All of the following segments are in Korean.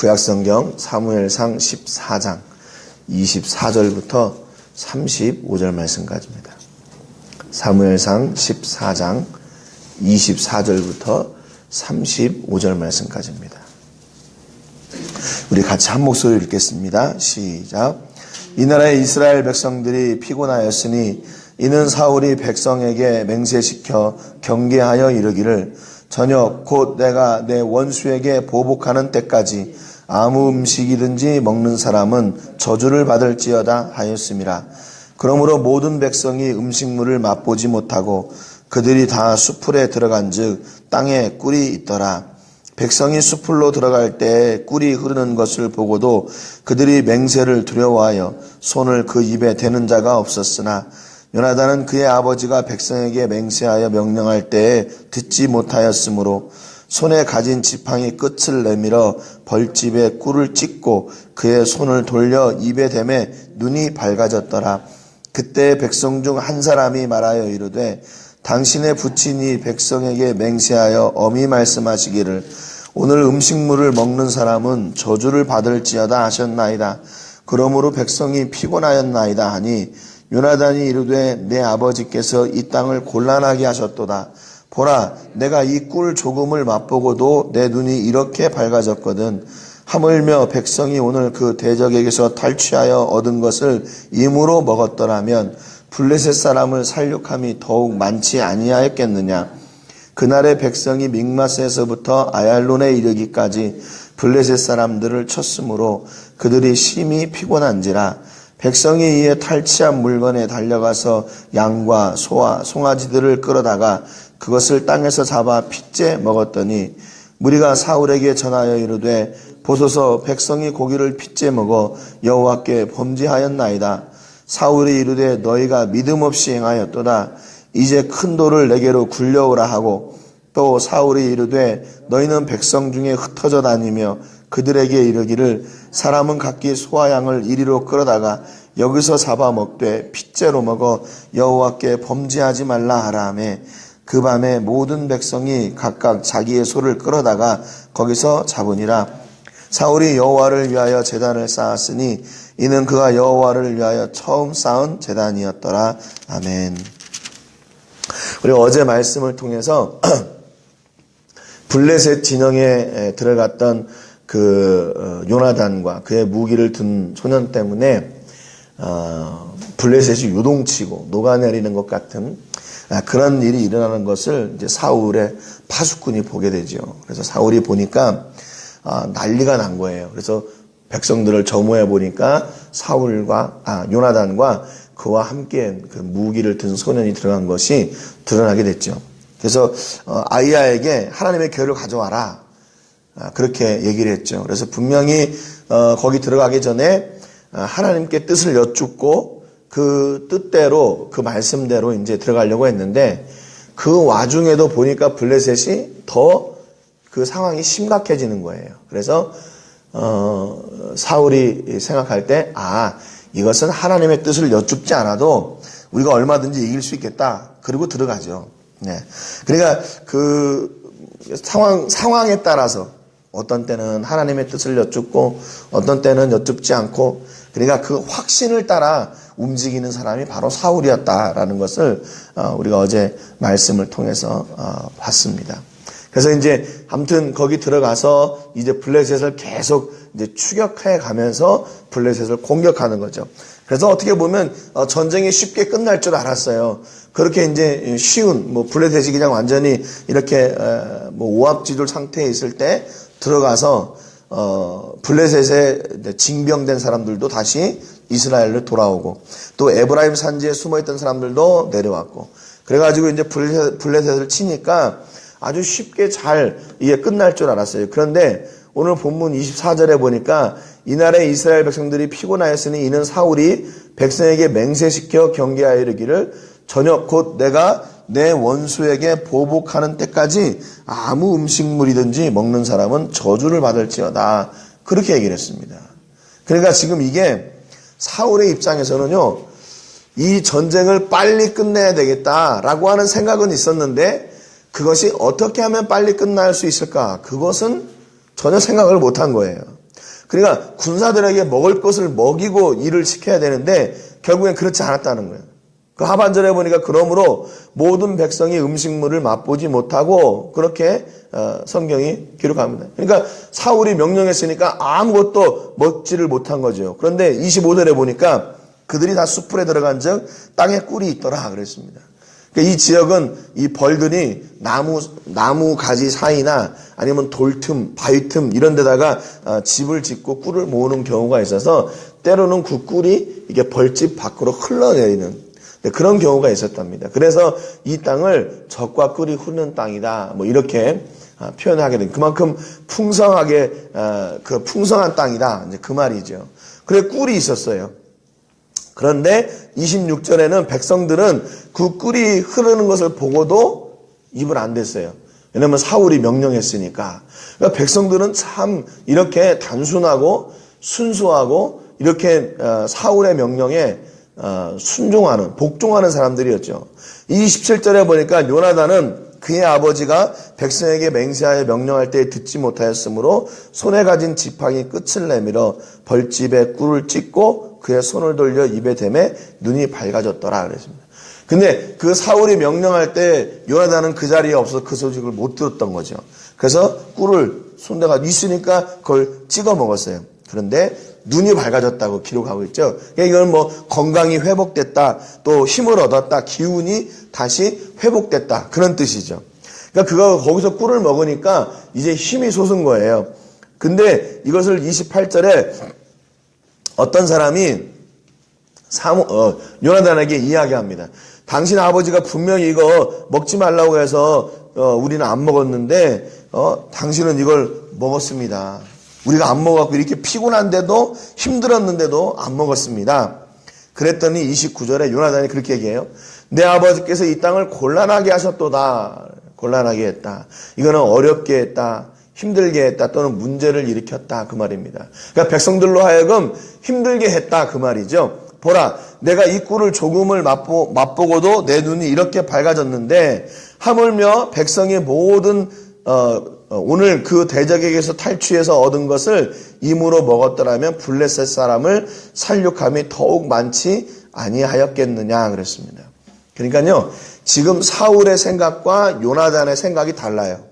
구약성경 사무엘상 14장 24절부터 35절 말씀까지입니다. 사무엘상 14장 24절부터 35절 말씀까지입니다. 우리 같이 한 목소리로 읽겠습니다. 시작. 이 나라의 이스라엘 백성들이 피곤하였으니 이는 사울이 백성에게 맹세시켜 경계하여 이르기를 저녁 곧 내가 내 원수에게 보복하는 때까지 아무 음식이든지 먹는 사람은 저주를 받을지어다 하였음이라. 그러므로 모든 백성이 음식물을 맛보지 못하고 그들이 다 수풀에 들어간즉 땅에 꿀이 있더라. 백성이 수풀로 들어갈 때 꿀이 흐르는 것을 보고도 그들이 맹세를 두려워하여 손을 그 입에 대는 자가 없었으나 요나단은 그의 아버지가 백성에게 맹세하여 명령할 때에 듣지 못하였으므로 손에 가진 지팡이 끝을 내밀어 벌집에 꿀을 찍고 그의 손을 돌려 입에 대매 눈이 밝아졌더라. 그때 백성 중 한 사람이 말하여 이르되 당신의 부친이 백성에게 맹세하여 엄히 말씀하시기를 오늘 음식물을 먹는 사람은 저주를 받을지어다 하셨나이다. 그러므로 백성이 피곤하였나이다 하니 요나단이 이르되 내 아버지께서 이 땅을 곤란하게 하셨도다. 보라, 내가 이 꿀 조금을 맛보고도 내 눈이 이렇게 밝아졌거든. 하물며 백성이 오늘 그 대적에게서 탈취하여 얻은 것을 임으로 먹었더라면 블레셋 사람을 살육함이 더욱 많지 아니하였겠느냐. 그날의 백성이 믹마스에서부터 아얄론에 이르기까지 블레셋 사람들을 쳤으므로 그들이 심히 피곤한지라. 백성이 이에 탈취한 물건에 달려가서 양과 소와 송아지들을 끌어다가 그것을 땅에서 잡아 핏째 먹었더니 무리가 사울에게 전하여 이르되 보소서 백성이 고기를 핏째 먹어 여호와께 범죄하였나이다. 사울이 이르되 너희가 믿음 없이 행하였도다. 이제 큰 돌을 내게로 굴려오라 하고 또 사울이 이르되 너희는 백성 중에 흩어져 다니며 그들에게 이르기를 사람은 각기 소와 양을 이리로 끌어다가 여기서 잡아먹되 핏째로 먹어 여호와께 범죄하지 말라 하라 하며 그 밤에 모든 백성이 각각 자기의 소를 끌어다가 거기서 잡으니라. 사울이 여호와를 위하여 제단을 쌓았으니 이는 그가 여호와를 위하여 처음 쌓은 제단이었더라. 아멘. 우리 어제 말씀을 통해서 블레셋 진영에 들어갔던 그 요나단과 그의 무기를 든 소년 때문에 블레셋이 요동치고 녹아내리는 것 같은 그런 일이 일어나는 것을 이제 사울의 파수꾼이 보게 되죠. 그래서 사울이 보니까 난리가 난 거예요. 그래서 백성들을 점호해 보니까 요나단과 그와 함께 그 무기를 든 소년이 들어간 것이 드러나게 됐죠. 그래서 아이야에게 하나님의 궤를 가져와라. 그렇게 얘기를 했죠. 그래서 분명히 거기 들어가기 전에 하나님께 뜻을 여쭙고 그 뜻대로 그 말씀대로 이제 들어가려고 했는데 그 와중에도 보니까 블레셋이 더 그 상황이 심각해지는 거예요. 그래서 사울이 생각할 때 이것은 하나님의 뜻을 여쭙지 않아도 우리가 얼마든지 이길 수 있겠다. 그리고 들어가죠. 네. 그러니까 그 상황에 따라서 어떤 때는 하나님의 뜻을 여쭙고 어떤 때는 여쭙지 않고 그러니까 그 확신을 따라 움직이는 사람이 바로 사울이었다라는 것을 우리가 어제 말씀을 통해서 봤습니다. 그래서 이제 아무튼 거기 들어가서 이제 블레셋을 계속 이제 추격해 가면서 블레셋을 공격하는 거죠. 그래서 어떻게 보면 전쟁이 쉽게 끝날 줄 알았어요. 그렇게 이제 쉬운 블레셋이 그냥 완전히 이렇게 오합지졸 상태에 있을 때 들어가서 블레셋에 징병된 사람들도 다시 이스라엘로 돌아오고 또 에브라임 산지에 숨어있던 사람들도 내려왔고 그래가지고 이제 블레셋을 치니까 아주 쉽게 잘 이게 끝날 줄 알았어요. 그런데 오늘 본문 24절에 보니까 이날에 이스라엘 백성들이 피곤하였으니 이는 사울이 백성에게 맹세시켜 경계하여 이르기를 저녁 곧 내가 내 원수에게 보복하는 때까지 아무 음식물이든지 먹는 사람은 저주를 받을지어다. 그렇게 얘기를 했습니다. 그러니까 지금 이게 사울의 입장에서는요, 이 전쟁을 빨리 끝내야 되겠다라고 하는 생각은 있었는데 그것이 어떻게 하면 빨리 끝날 수 있을까? 그것은 전혀 생각을 못한 거예요. 그러니까 군사들에게 먹을 것을 먹이고 일을 시켜야 되는데 결국엔 그렇지 않았다는 거예요. 그 하반절에 보니까 그러므로 모든 백성이 음식물을 맛보지 못하고 그렇게 성경이 기록합니다. 그러니까 사울이 명령했으니까 아무것도 먹지를 못한 거죠. 그런데 25절에 보니까 그들이 다 숯불에 들어간 즉 땅에 꿀이 있더라 그랬습니다. 그러니까 이 지역은 이 벌들이 나무 가지 사이나 아니면 돌틈, 바위틈 이런 데다가 집을 짓고 꿀을 모으는 경우가 있어서 때로는 그 꿀이 이게 벌집 밖으로 흘러내리는 그런 경우가 있었답니다. 그래서 이 땅을 젖과 꿀이 흐르는 땅이다. 뭐 이렇게 표현하게 된 그만큼 풍성하게 그 풍성한 땅이다. 이제 그 말이죠. 그래 꿀이 있었어요. 그런데 26절에는 백성들은 그 꿀이 흐르는 것을 보고도 입을 안 댔어요. 왜냐하면 사울이 명령했으니까. 그러니까 백성들은 참 이렇게 단순하고 순수하고 이렇게 사울의 명령에 순종하는 복종하는 사람들이었죠. 27절에 보니까 요나단은 그의 아버지가 백성에게 맹세하여 명령할 때 듣지 못하였으므로 손에 가진 지팡이 끝을 내밀어 벌집에 꿀을 찢고 그의 손을 돌려 입에 대매 눈이 밝아졌더라 그랬습니다. 근데 그 사울이 명령할 때 요나단은 그 자리에 없어서 그 소식을 못 들었던 거죠. 그래서 꿀을 손대가 있으니까 그걸 찍어 먹었어요. 그런데 눈이 밝아졌다고 기록하고 있죠. 그러니까 이건 뭐 건강이 회복됐다, 또 힘을 얻었다, 기운이 다시 회복됐다 그런 뜻이죠. 그러니까 거기서 꿀을 먹으니까 이제 힘이 솟은 거예요. 근데 이것을 28절에 어떤 사람이 요나단에게 이야기합니다. 당신 아버지가 분명히 이거 먹지 말라고 해서 우리는 안 먹었는데 당신은 이걸 먹었습니다. 우리가 안 먹었고 이렇게 피곤한데도 힘들었는데도 안 먹었습니다. 그랬더니 29절에 요나단이 그렇게 얘기해요. 내 아버지께서 이 땅을 곤란하게 하셨도다. 곤란하게 했다. 이거는 어렵게 했다. 힘들게 했다. 또는 문제를 일으켰다. 그 말입니다. 그러니까 백성들로 하여금 힘들게 했다. 그 말이죠. 보라, 내가 이 꿀을 조금을 맛보고도 내 눈이 이렇게 밝아졌는데 하물며 백성의 모든 오늘 그 대적에게서 탈취해서 얻은 것을 임으로 먹었더라면 블레셋 사람을 살육함이 더욱 많지 아니하였겠느냐 그랬습니다. 그러니까요, 지금 사울의 생각과 요나단의 생각이 달라요.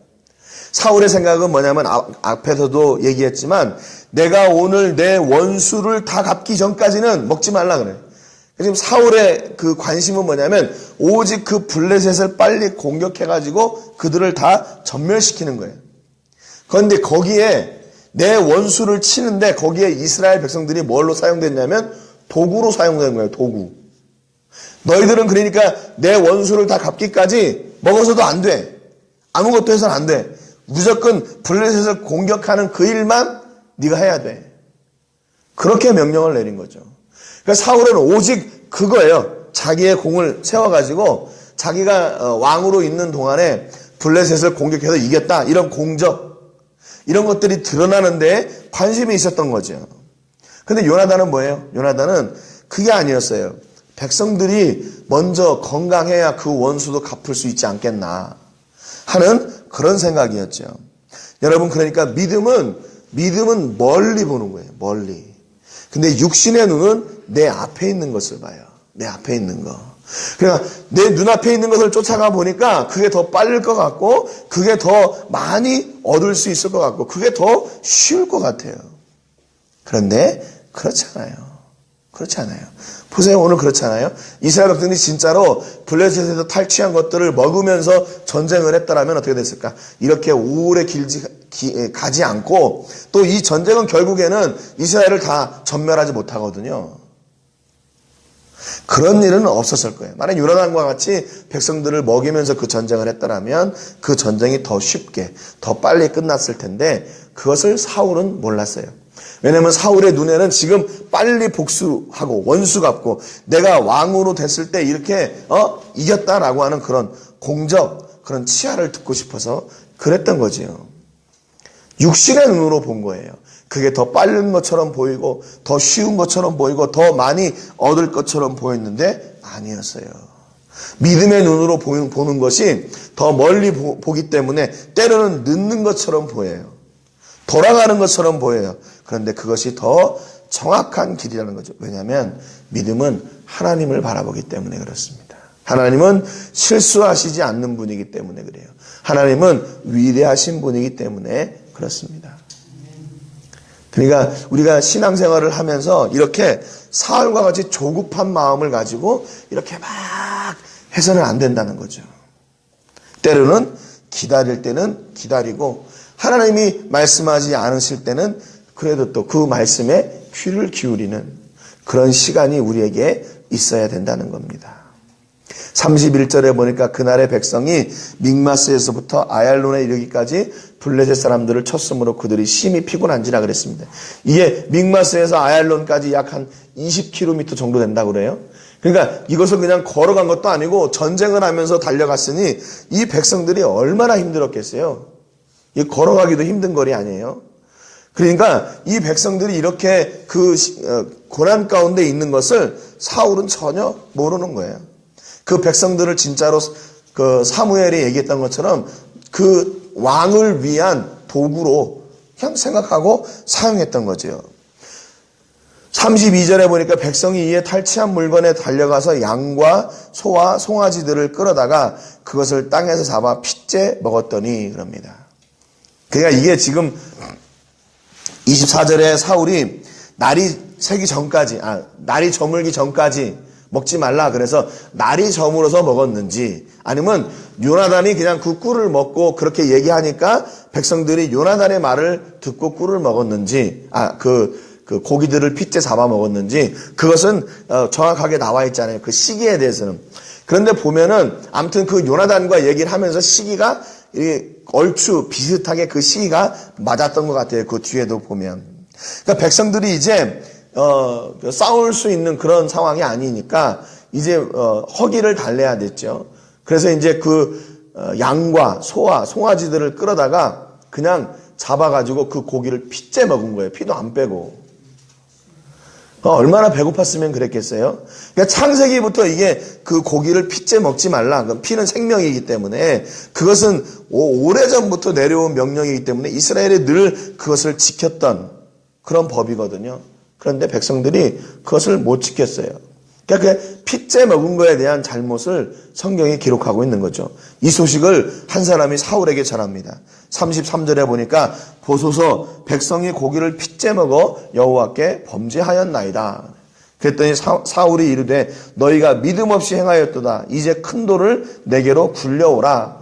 사울의 생각은 뭐냐면 앞에서도 얘기했지만 내가 오늘 내 원수를 다 갚기 전까지는 먹지 말라 그래요. 지금 사울의 그 관심은 뭐냐면 오직 그 블레셋을 빨리 공격해가지고 그들을 다 전멸시키는 거예요. 그런데 거기에 내 원수를 치는데 거기에 이스라엘 백성들이 뭘로 사용됐냐면 도구로 사용된 거예요. 도구. 너희들은 그러니까 내 원수를 다 갚기까지 먹어서도 안 돼. 아무것도 해서는 안 돼. 무조건 블레셋을 공격하는 그 일만 네가 해야 돼. 그렇게 명령을 내린 거죠. 그러니까 사울은 오직 그거예요. 자기의 공을 세워가지고 자기가 왕으로 있는 동안에 블레셋을 공격해서 이겼다. 이런 공적, 이런 것들이 드러나는데 관심이 있었던 거죠. 근데 요나단은 뭐예요? 요나단은 그게 아니었어요. 백성들이 먼저 건강해야 그 원수도 갚을 수 있지 않겠나 하는 그런 생각이었죠. 여러분, 그러니까 믿음은 멀리 보는 거예요. 멀리. 근데 육신의 눈은 내 앞에 있는 것을 봐요. 내 앞에 있는 거. 그러니까 내 눈앞에 있는 것을 쫓아가 보니까 그게 더 빠를 것 같고 그게 더 많이 얻을 수 있을 것 같고 그게 더 쉬울 것 같아요. 그런데 그렇지 않아요. 그렇지 않아요. 보세요. 오늘 그렇지 않아요? 이스라엘 백성들이 진짜로 블레셋에서 탈취한 것들을 먹으면서 전쟁을 했더라면 어떻게 됐을까? 이렇게 오래 가지 않고 또 이 전쟁은 결국에는 이스라엘을 다 전멸하지 못하거든요. 그런 일은 없었을 거예요. 만약 요나단과 같이 백성들을 먹이면서 그 전쟁을 했더라면 그 전쟁이 더 쉽게, 더 빨리 끝났을 텐데 그것을 사울은 몰랐어요. 왜냐하면 사울의 눈에는 지금 빨리 복수하고 원수 갚고 내가 왕으로 됐을 때 이렇게 이겼다라고 하는 그런 공적, 그런 치하를 듣고 싶어서 그랬던 거지요. 육신의 눈으로 본 거예요. 그게 더 빠른 것처럼 보이고 더 쉬운 것처럼 보이고 더 많이 얻을 것처럼 보였는데 아니었어요. 믿음의 눈으로 보는 것이 더 멀리 보기 때문에 때로는 늦는 것처럼 보여요. 돌아가는 것처럼 보여요. 그런데 그것이 더 정확한 길이라는 거죠. 왜냐하면 믿음은 하나님을 바라보기 때문에 그렇습니다. 하나님은 실수하시지 않는 분이기 때문에 그래요. 하나님은 위대하신 분이기 때문에 그렇습니다. 그러니까 우리가 신앙생활을 하면서 이렇게 사울과 같이 조급한 마음을 가지고 이렇게 막 해서는 안 된다는 거죠. 때로는 기다릴 때는 기다리고 하나님이 말씀하지 않으실 때는 그래도 또 그 말씀에 귀를 기울이는 그런 시간이 우리에게 있어야 된다는 겁니다. 31절에 보니까 그날의 백성이 믹마스에서부터 아얄론에 이르기까지 블레셋 사람들을 쳤으므로 그들이 심히 피곤한지라 그랬습니다. 이게 믹마스에서 아얄론까지 약 한 20km 정도 된다고 그래요. 그러니까 이것을 그냥 걸어간 것도 아니고 전쟁을 하면서 달려갔으니 이 백성들이 얼마나 힘들었겠어요. 이 걸어가기도 힘든 거리 아니에요. 그러니까 이 백성들이 이렇게 그 고난 가운데 있는 것을 사울은 전혀 모르는 거예요. 그 백성들을 진짜로 그 사무엘이 얘기했던 것처럼 그 왕을 위한 도구로 그냥 생각하고 사용했던 거죠. 32절에 보니까 백성이 이에 탈취한 물건에 달려가서 양과 소와 송아지들을 끌어다가 그것을 땅에서 잡아 핏째 먹었더니 그럽니다. 그러니까 이게 지금 24절에 사울이 날이 새기 전까지, 날이 저물기 전까지 먹지 말라. 그래서 날이 저물어서 먹었는지 아니면 요나단이 그냥 그 꿀을 먹고 그렇게 얘기하니까 백성들이 요나단의 말을 듣고 꿀을 먹었는지, 그 고기들을 핏째 잡아 먹었는지 그것은 정확하게 나와 있잖아요. 그 시기에 대해서는. 그런데 보면은 아무튼 그 요나단과 얘기를 하면서 시기가 얼추 비슷하게 그 시기가 맞았던 것 같아요. 그 뒤에도 보면. 그러니까 백성들이 이제 싸울 수 있는 그런 상황이 아니니까 이제 허기를 달래야 됐죠. 그래서 이제 그 양과 소와 송아지들을 끌어다가 그냥 잡아가지고 그 고기를 핏째 먹은 거예요. 피도 안 빼고. 얼마나 배고팠으면 그랬겠어요? 그러니까 창세기부터 이게 그 고기를 핏째 먹지 말라. 피는 생명이기 때문에 그것은 오래전부터 내려온 명령이기 때문에 이스라엘이 늘 그것을 지켰던 그런 법이거든요. 그런데 백성들이 그것을 못 지켰어요. 그러니까 그 핏째 먹은 거에 대한 잘못을 성경이 기록하고 있는 거죠. 이 소식을 한 사람이 사울에게 전합니다. 33절에 보니까 보소서 백성이 고기를 핏째 먹어 여호와께 범죄하였나이다. 그랬더니 사울이 이르되 너희가 믿음 없이 행하였도다. 이제 큰 돌을 내게로 굴려오라.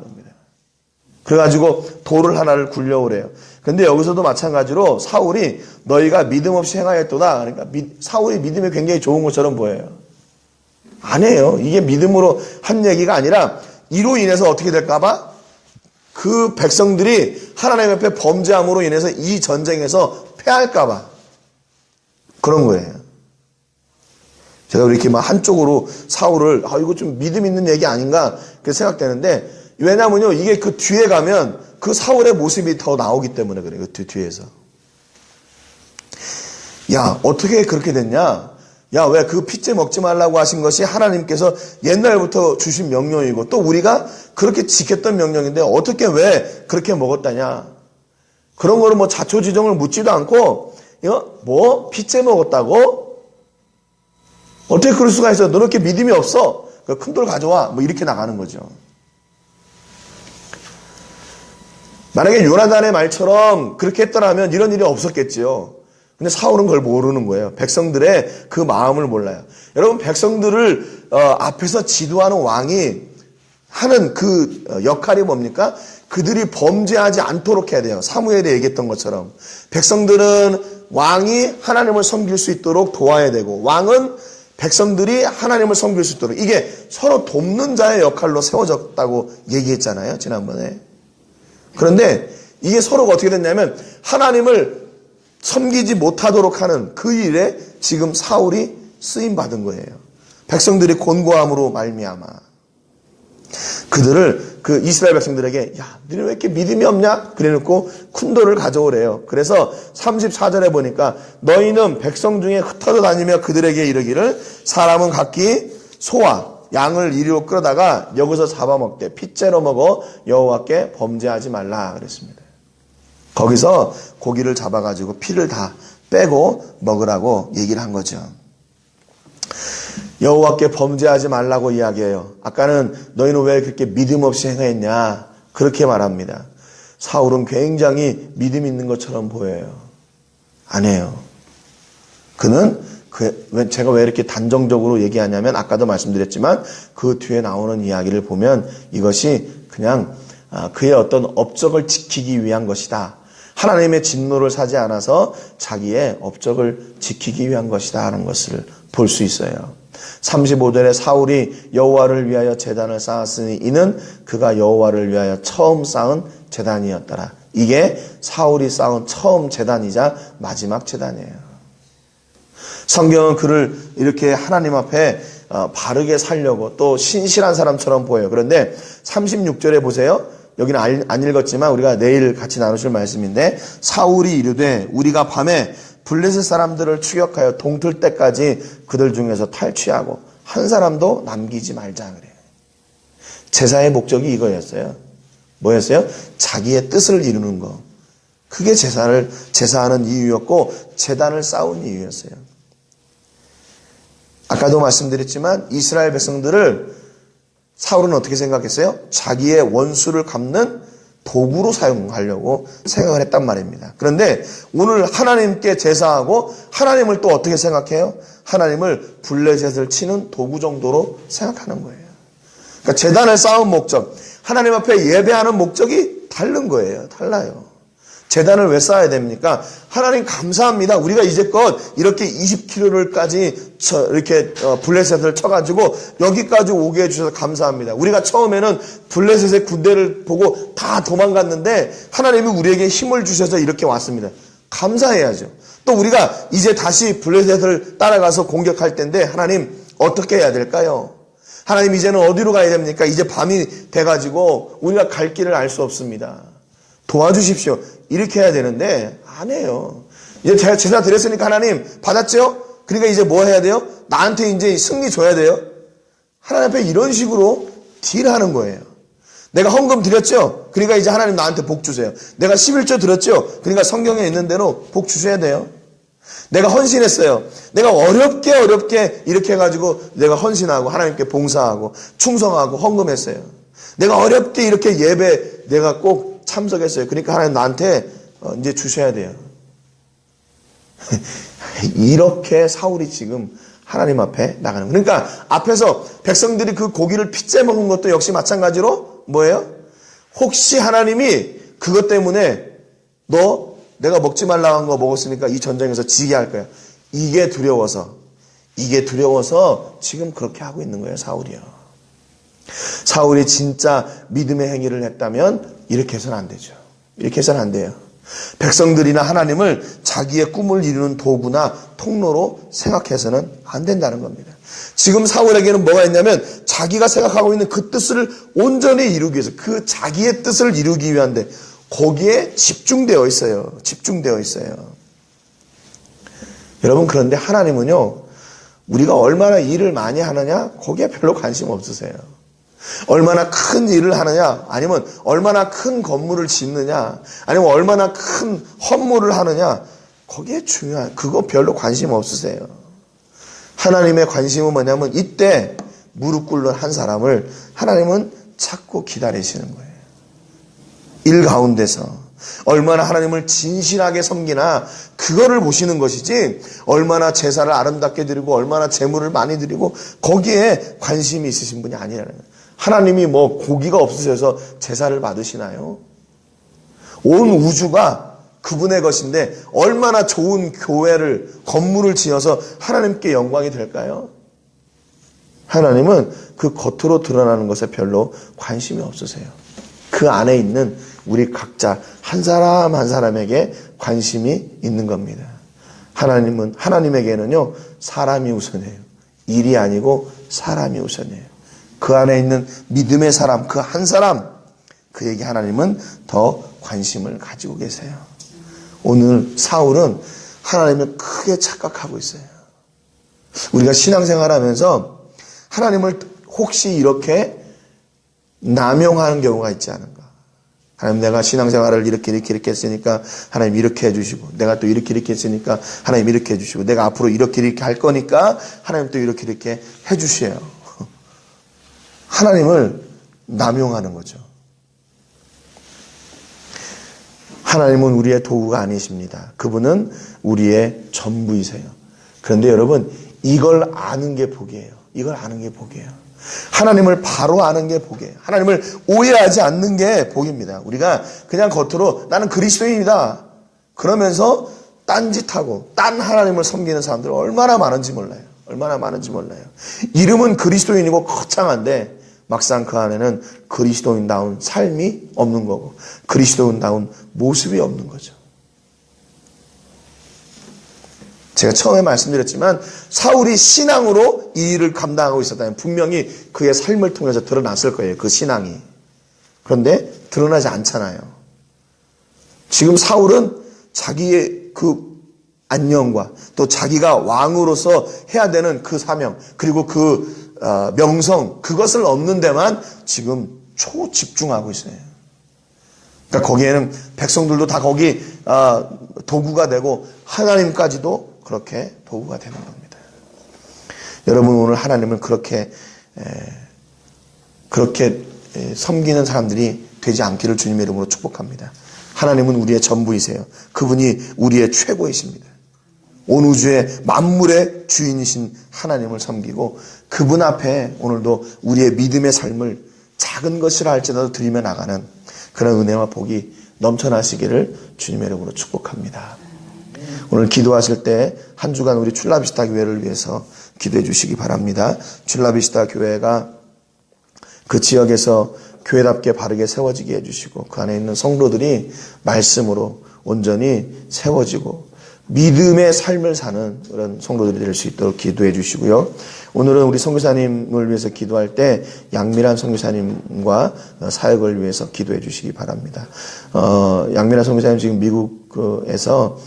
그래가지고 돌을 하나를 굴려오래요. 근데 여기서도 마찬가지로 사울이 너희가 믿음 없이 행하였도다. 그러니까 사울이 믿음이 굉장히 좋은 것처럼 보여요. 아니에요. 이게 믿음으로 한 얘기가 아니라 이로 인해서 어떻게 될까봐 그 백성들이 하나님 앞에 범죄함으로 인해서 이 전쟁에서 패할까봐 그런 거예요. 제가 이렇게 막 한쪽으로 사울을 이거 좀 믿음 있는 얘기 아닌가 그렇게 생각되는데 왜냐면요 이게 그 뒤에 가면 그 사울의 모습이 더 나오기 때문에 그래요. 그 뒤에서. 야 어떻게 그렇게 됐냐? 야, 왜 그 핏째 먹지 말라고 하신 것이 하나님께서 옛날부터 주신 명령이고 또 우리가 그렇게 지켰던 명령인데 어떻게 왜 그렇게 먹었다냐? 그런 거를 뭐 자초지종을 묻지도 않고 뭐 핏째 먹었다고? 어떻게 그럴 수가 있어? 너는 이렇게 믿음이 없어? 큰 돌 가져와. 뭐 이렇게 나가는 거죠. 만약에 요나단의 말처럼 그렇게 했더라면 이런 일이 없었겠지요. 근데 사울은 그걸 모르는 거예요. 백성들의 그 마음을 몰라요. 여러분 백성들을 앞에서 지도하는 왕이 하는 그 역할이 뭡니까? 그들이 범죄하지 않도록 해야 돼요. 사무엘이 얘기했던 것처럼 백성들은 왕이 하나님을 섬길 수 있도록 도와야 되고 왕은 백성들이 하나님을 섬길 수 있도록 이게 서로 돕는 자의 역할로 세워졌다고 얘기했잖아요. 지난번에. 그런데 이게 서로가 어떻게 됐냐면 하나님을 섬기지 못하도록 하는 그 일에 지금 사울이 쓰임받은 거예요. 백성들이 곤고함으로 말미암아 그들을 그 이스라엘 백성들에게 야 너네 왜 이렇게 믿음이 없냐? 그래놓고 큰 돌을 가져오래요. 그래서 34절에 보니까 너희는 백성 중에 흩어져 다니며 그들에게 이르기를 사람은 각기 소와 양을 이리로 끌어다가 여기서 잡아먹되 핏째로 먹어 여호와께 범죄하지 말라 그랬습니다. 거기서 고기를 잡아가지고 피를 다 빼고 먹으라고 얘기를 한 거죠. 여호와께 범죄하지 말라고 이야기해요. 아까는 너희는 왜 그렇게 믿음 없이 행했냐 그렇게 말합니다. 사울은 굉장히 믿음 있는 것처럼 보여요. 아니에요. 그는 제가 왜 이렇게 단정적으로 얘기하냐면 아까도 말씀드렸지만 그 뒤에 나오는 이야기를 보면 이것이 그냥 그의 어떤 업적을 지키기 위한 것이다. 하나님의 진노를 사지 않아서 자기의 업적을 지키기 위한 것이다 하는 것을 볼 수 있어요. 35절에 사울이 여호와를 위하여 제단을 쌓았으니 이는 그가 여호와를 위하여 처음 쌓은 제단이었더라. 이게 사울이 쌓은 처음 제단이자 마지막 제단이에요. 성경은 그를 이렇게 하나님 앞에 바르게 살려고 또 신실한 사람처럼 보여요. 그런데 36절에 보세요. 여기는 안 읽었지만 우리가 내일 같이 나누실 말씀인데 사울이 이르되 우리가 밤에 블레셋 사람들을 추격하여 동틀 때까지 그들 중에서 탈취하고 한 사람도 남기지 말자 그래요. 제사의 목적이 이거였어요. 뭐였어요? 자기의 뜻을 이루는 거. 그게 제사하는 이유였고 제단을 쌓은 이유였어요. 아까도 말씀드렸지만 이스라엘 백성들을 사울은 어떻게 생각했어요? 자기의 원수를 갚는 도구로 사용하려고 생각을 했단 말입니다. 그런데 오늘 하나님께 제사하고 하나님을 또 어떻게 생각해요? 하나님을 블레셋을 치는 도구 정도로 생각하는 거예요. 그러니까 제단을 쌓은 목적, 하나님 앞에 예배하는 목적이 다른 거예요. 달라요. 제단을 왜 쌓아야 됩니까? 하나님 감사합니다. 우리가 이제껏 이렇게 20km를까지 이렇게 블레셋을 쳐가지고 여기까지 오게 해주셔서 감사합니다. 우리가 처음에는 블레셋의 군대를 보고 다 도망갔는데 하나님이 우리에게 힘을 주셔서 이렇게 왔습니다. 감사해야죠. 또 우리가 이제 다시 블레셋을 따라가서 공격할 텐데 하나님 어떻게 해야 될까요? 하나님 이제는 어디로 가야 됩니까? 이제 밤이 돼가지고 우리가 갈 길을 알 수 없습니다. 도와주십시오. 이렇게 해야 되는데 안 해요. 이제 제사 드렸으니까 하나님 받았죠? 그러니까 이제 뭐 해야 돼요? 나한테 이제 승리 줘야 돼요? 하나님 앞에 이런 식으로 딜하는 거예요. 내가 헌금 드렸죠? 그러니까 이제 하나님 나한테 복 주세요. 내가 11조 드렸죠? 그러니까 성경에 있는 대로 복 주셔야 돼요. 내가 헌신했어요. 내가 어렵게 이렇게 해가지고 내가 헌신하고 하나님께 봉사하고 충성하고 헌금했어요. 내가 어렵게 이렇게 예배 내가 꼭 참석했어요. 그러니까 하나님 나한테 이제 주셔야 돼요. 이렇게 사울이 지금 하나님 앞에 나가는 거예요. 그러니까 앞에서 백성들이 그 고기를 핏째 먹은 것도 역시 마찬가지로 뭐예요? 혹시 하나님이 그것 때문에 내가 먹지 말라고 한 거 먹었으니까 이 전쟁에서 지게 할 거야. 이게 두려워서 지금 그렇게 하고 있는 거예요. 사울이요. 사울이 진짜 믿음의 행위를 했다면 이렇게 해서는 안 되죠. 이렇게 해서는 안 돼요. 백성들이나 하나님을 자기의 꿈을 이루는 도구나 통로로 생각해서는 안 된다는 겁니다. 지금 사울에게는 뭐가 있냐면 자기가 생각하고 있는 그 뜻을 온전히 이루기 위해서 그 자기의 뜻을 이루기 위한데 거기에 집중되어 있어요. 여러분 그런데 하나님은요. 우리가 얼마나 일을 많이 하느냐 거기에 별로 관심 없으세요. 얼마나 큰 일을 하느냐 아니면 얼마나 큰 건물을 짓느냐 아니면 얼마나 큰 헌물을 하느냐 거기에 그거 별로 관심 없으세요. 하나님의 관심은 뭐냐면 이때 무릎 꿇는 한 사람을 하나님은 찾고 기다리시는 거예요. 일 가운데서 얼마나 하나님을 진실하게 섬기나 그거를 보시는 것이지 얼마나 제사를 아름답게 드리고 얼마나 재물을 많이 드리고 거기에 관심이 있으신 분이 아니라는 거예요. 하나님이 고기가 없으셔서 제사를 받으시나요? 온 우주가 그분의 것인데 얼마나 좋은 교회를 건물을 지어서 하나님께 영광이 될까요? 하나님은 그 겉으로 드러나는 것에 별로 관심이 없으세요. 그 안에 있는 우리 각자 한 사람 한 사람에게 관심이 있는 겁니다. 하나님에게는요 사람이 우선이에요. 일이 아니고 사람이 우선이에요. 그 안에 있는 믿음의 사람, 그 한 사람, 그에게 하나님은 더 관심을 가지고 계세요. 오늘 사울은 하나님을 크게 착각하고 있어요. 우리가 신앙생활 하면서 하나님을 혹시 이렇게 남용하는 경우가 있지 않은가? 하나님, 내가 신앙생활을 이렇게 했으니까 하나님 이렇게 해주시고, 내가 또 이렇게 했으니까 하나님 이렇게 해주시고, 내가 앞으로 이렇게 할 거니까 하나님 또 이렇게 해주셔요. 하나님을 남용하는 거죠. 하나님은 우리의 도구가 아니십니다. 그분은 우리의 전부이세요. 그런데 여러분, 이걸 아는 게 복이에요. 이걸 아는 게 복이에요. 하나님을 바로 아는 게 복이에요. 하나님을 오해하지 않는 게 복입니다. 우리가 그냥 겉으로 나는 그리스도인이다 그러면서 딴짓하고 딴 하나님을 섬기는 사람들 얼마나 많은지 몰라요. 얼마나 많은지 몰라요. 이름은 그리스도인이고 거창한데 막상 그 안에는 그리스도인다운 삶이 없는 거고 그리스도인다운 모습이 없는 거죠. 제가 처음에 말씀드렸지만 사울이 신앙으로 이 일을 감당하고 있었다면 분명히 그의 삶을 통해서 드러났을 거예요. 그 신앙이. 그런데 드러나지 않잖아요. 지금 사울은 자기의 그 안녕과 또 자기가 왕으로서 해야 되는 그 사명 그리고 그 명성 그것을 얻는 데만 지금 초집중하고 있어요. 그러니까 거기에는 백성들도 다 거기 도구가 되고 하나님까지도 그렇게 도구가 되는 겁니다. 여러분 오늘 하나님을 그렇게 섬기는 사람들이 되지 않기를 주님의 이름으로 축복합니다. 하나님은 우리의 전부이세요. 그분이 우리의 최고이십니다. 온 우주의 만물의 주인이신 하나님을 섬기고 그분 앞에 오늘도 우리의 믿음의 삶을 작은 것이라 할지라도 드리며 나가는 그런 은혜와 복이 넘쳐나시기를 주님의 이름으로 축복합니다. 오늘 기도하실 때 한 주간 우리 출라비스타 교회를 위해서 기도해 주시기 바랍니다. 출라비스타 교회가 그 지역에서 교회답게 바르게 세워지게 해주시고 그 안에 있는 성도들이 말씀으로 온전히 세워지고 믿음의 삶을 사는 그런 성도들이 될 수 있도록 기도해 주시고요. 오늘은 우리 선교사님을 위해서 기도할 때 양미란 선교사님과 사역을 위해서 기도해 주시기 바랍니다. 양미란 선교사님 지금 미국에서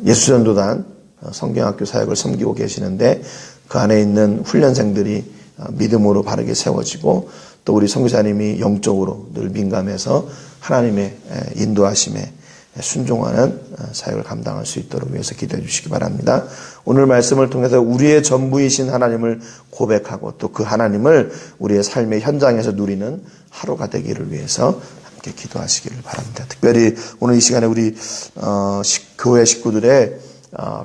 예수전도단 성경학교 사역을 섬기고 계시는데 그 안에 있는 훈련생들이 믿음으로 바르게 세워지고 또 우리 선교사님이 영적으로 늘 민감해서 하나님의 인도하심에 순종하는 사역을 감당할 수 있도록 위해서 기도해 주시기 바랍니다. 오늘 말씀을 통해서 우리의 전부이신 하나님을 고백하고 또 그 하나님을 우리의 삶의 현장에서 누리는 하루가 되기를 위해서 함께 기도하시기를 바랍니다. 특별히 오늘 이 시간에 우리 교회 식구들의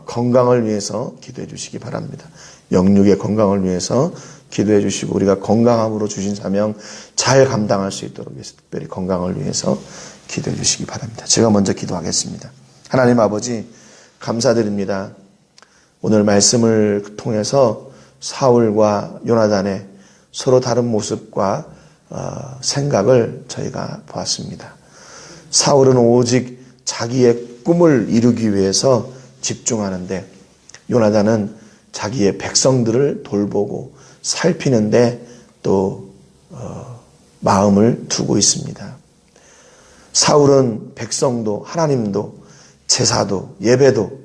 건강을 위해서 기도해 주시기 바랍니다. 영육의 건강을 위해서 기도해 주시고 우리가 건강함으로 주신 사명 잘 감당할 수 있도록 위해서 특별히 건강을 위해서 기도해 주시기 바랍니다. 제가 먼저 기도하겠습니다. 하나님 아버지 감사드립니다. 오늘 말씀을 통해서 사울과 요나단의 서로 다른 모습과 생각을 저희가 보았습니다. 사울은 오직 자기의 꿈을 이루기 위해서 집중하는데 요나단은 자기의 백성들을 돌보고 살피는데 또 마음을 두고 있습니다. 사울은 백성도 하나님도 제사도 예배도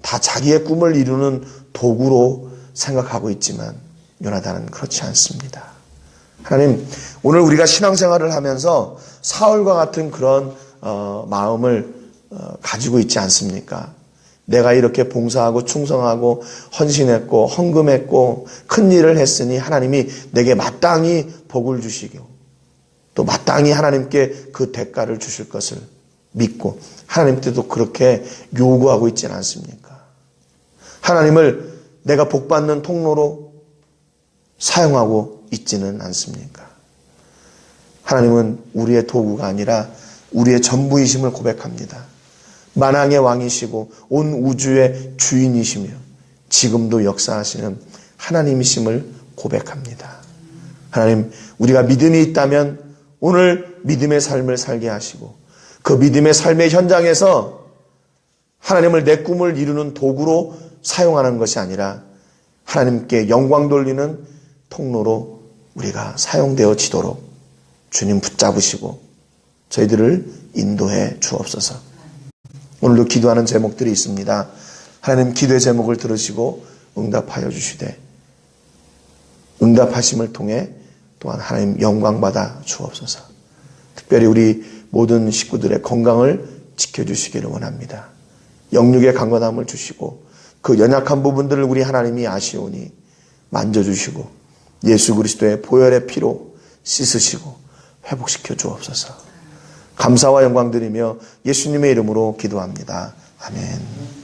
다 자기의 꿈을 이루는 도구로 생각하고 있지만 요나단은 그렇지 않습니다. 하나님 오늘 우리가 신앙생활을 하면서 사울과 같은 그런 마음을 가지고 있지 않습니까? 내가 이렇게 봉사하고 충성하고 헌신했고 헌금했고 큰 일을 했으니 하나님이 내게 마땅히 복을 주시고 또 마땅히 하나님께 그 대가를 주실 것을 믿고 하나님께도 그렇게 요구하고 있지는 않습니까? 하나님을 내가 복받는 통로로 사용하고 있지는 않습니까? 하나님은 우리의 도구가 아니라 우리의 전부이심을 고백합니다. 만왕의 왕이시고 온 우주의 주인이시며 지금도 역사하시는 하나님이심을 고백합니다. 하나님, 우리가 믿음이 있다면 오늘 믿음의 삶을 살게 하시고 그 믿음의 삶의 현장에서 하나님을 내 꿈을 이루는 도구로 사용하는 것이 아니라 하나님께 영광 돌리는 통로로 우리가 사용되어지도록 주님 붙잡으시고 저희들을 인도해 주옵소서. 오늘도 기도하는 제목들이 있습니다. 하나님 기도의 제목을 들으시고 응답하여 주시되 응답하심을 통해 또한 하나님 영광받아 주옵소서. 특별히 우리 모든 식구들의 건강을 지켜주시기를 원합니다. 영육의 강건함을 주시고 그 연약한 부분들을 우리 하나님이 아시오니 만져주시고 예수 그리스도의 보혈의 피로 씻으시고 회복시켜 주옵소서. 감사와 영광 드리며 예수님의 이름으로 기도합니다. 아멘.